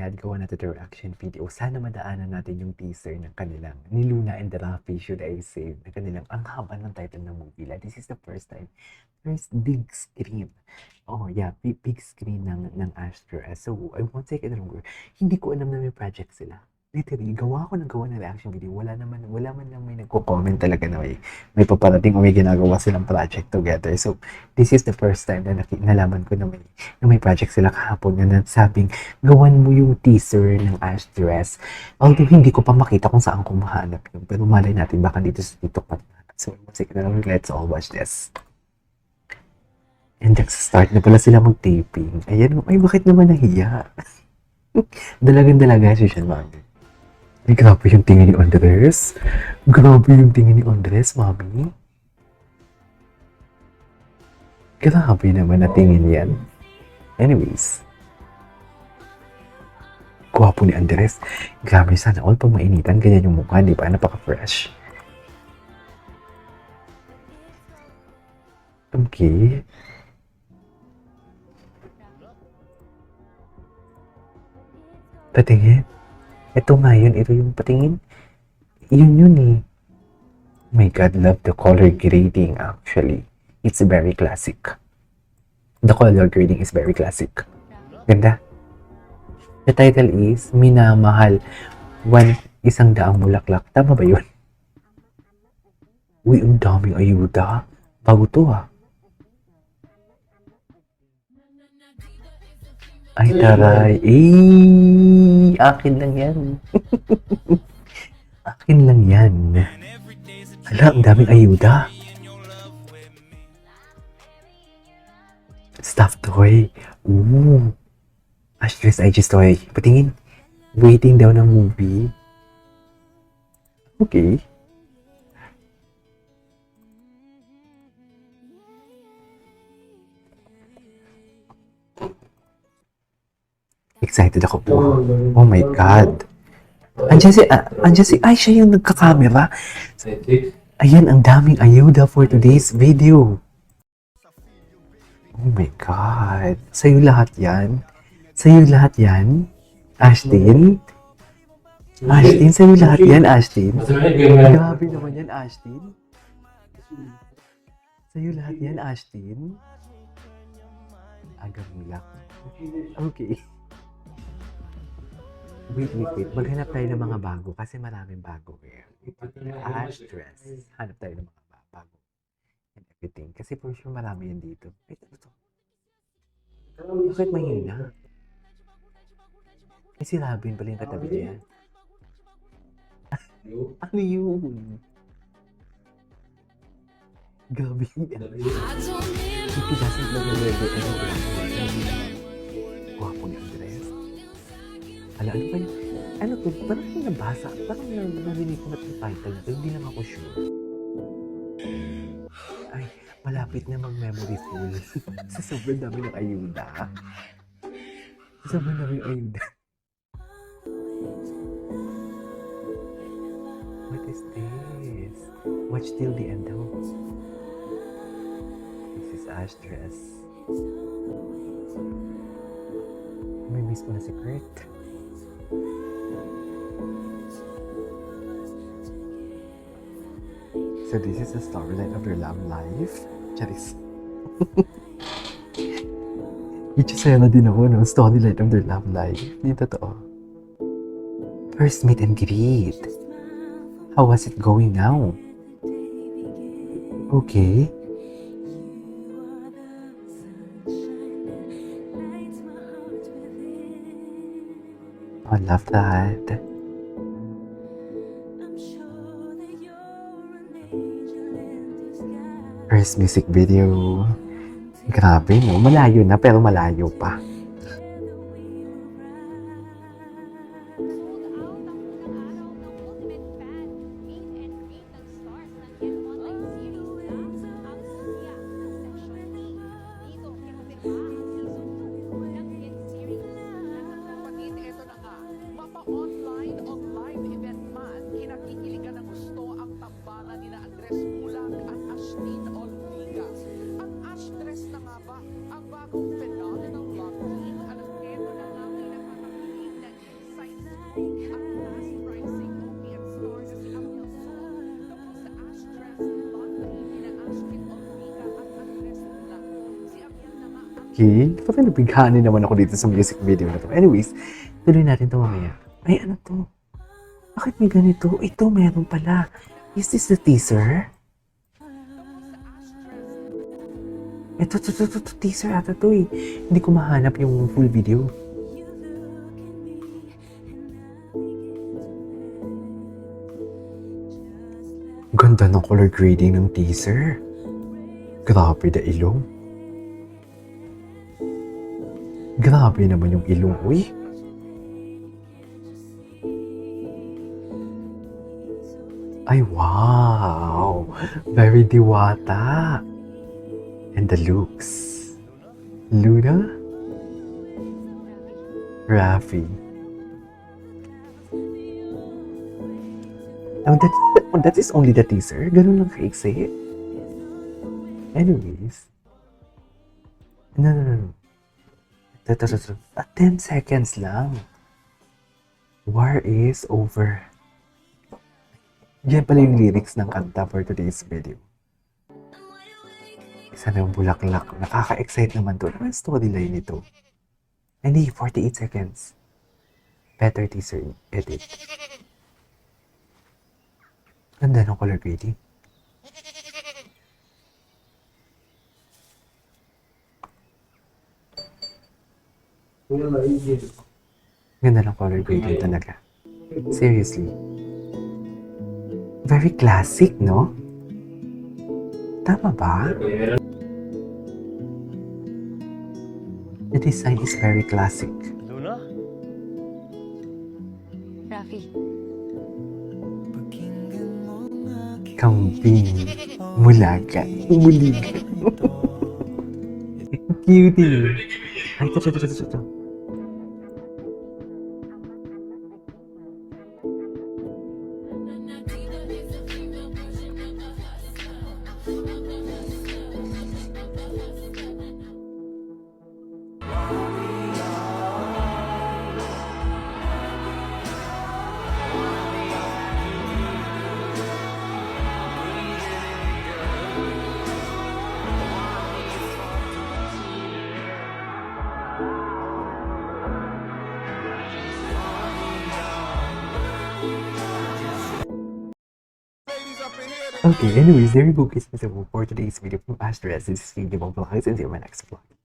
Ad, gawa natin the reaction video. Sana madaanan natin yung teaser ng kanilang, ni Luna and Rafi, should I say, na kanilang, ang haba ng title ng movie. Like, this is the first time, first big screen. Oh, yeah, big screen ng Astra. So, I won't take it longer. Hindi ko alam na may project sila. Literally, gawa ko ng gawa ng reaction video. Wala man lang may nagko-comment talaga na may paparating o may ginagawa silang project together. So, this is the first time na nalaman ko na may project sila kahapon na nagsabing, gawan mo yung teaser ng Astres. Although, hindi ko pa makita kung saan ko mahanap yun. Pero malay natin, baka dito sa TikTok. So, sige na lang, let's all watch this. And start na pala sila mag-taping. Ayan, ay bakit naman nahiya? Dalagang-dalaga si Sean Mami. Ay, grabe yung tingin ni Andres. Grabe yung tingin ni Andres, Mami. Grabe naman na tingin yan. Anyways. Gwapo ni Andres. Grabe, sana all pag mainitan, ganyan yung mukha, di ba? Napaka-fresh. Okay. Patingin. Ito nga yun, ito yung patingin. Yun eh. My God, love the color grading actually. It's very classic. The color grading is very classic. Ganda. The title is Minamahal 100 Bulaklak. Tama ba yun? Uy, ang daming ayuda. Bago to ah. Ay, taray. Akin lang yan. Akin lang yan. Hala, ang daming ayuda. Stuffed toy. Ooh. Astres IG toy. Patingin. Waiting daw ng movie. Okay. Excited ako po. Oh my God. Andiyan si, ay, siya yung nagka-camera. Ayan, ang daming ayuda for today's video. Oh my God. Sa'yo lahat yan? Sa'yo lahat yan? Ashtin? Ashtin, sa'yo lahat yan, Ashtin? Grabe naman yan, Ashtin. Sa'yo lahat yan, Ashtin? Agamulak. Okay. Wait. Maghanap tayo ng mga bago kasi maraming bago here. Astres. Hanap tayo ng mga bago. And everything. Kasi for sure marami yan dito. Wait, ano to? Bakit mahina? Eh, si Robin pala yung katabi niya. Ano yun? Gabi. If he doesn't look like Gwapo ni Andres. Ala, ano ba yun? Ano to? Parang yung nabasa. Parang narinig ko na yung title nito. Hindi lang ako sure. Ay, malapit na mag-memory full. Sa sobrang dami ng ayuda. Sa sobrang dami ng ayuda. What is this? Watch till the end daw. This is Astres. May miss ko na si Kurt. So this is the storyline of their love life. Charis. Ichusaya na din ako, no? Storyline of their love life. Hindi totoo. First meet and greet. How was it going now? Okay. I love that. First music video. Grabe, no? Malayo na, pero malayo pa. Online event man, kinakikiligan ng gusto ang tambangan ni Andres Bulag at Ashtin Olviga. Ang Astres na nga ba ang bagong phenomenal love Okay? Parang nabighani naman ako dito sa music video na to. Anyways, tuloy natin to mamaya. Ay, ano to? Bakit may ganito? Ito, meron pala. Is this the teaser? Ito, teaser ata to eh. Hindi ko mahanap yung full video. Ganda ng color grading ng teaser. Grabe na ilong. Grabe naman yung ilong, uy. Ay, wow! Very diwata. And the looks. Luna? Rafi. Oh, that is only the teaser? Ganun lang kaiksi? Anyways. No. Ito. 10 seconds lang. War is over. Yan pala yung lyrics ng kanta for today's video. Isa na yung bulaklak. Nakaka-excite naman to. Ano yung storyline nito? Hindi, 48 seconds. Better teaser edit. Ganda ng color grading. Ganda ng color grading talaga. Seriously. Very classic, no? Tama ba? The design is very classic. Luna? Rafi, Kambing. Mulaga. Muliga. Cutie. Ay, ito. Okay, anyways, there you go guys for today's video from Astra. This is Video Vlogs and see you in my next vlog.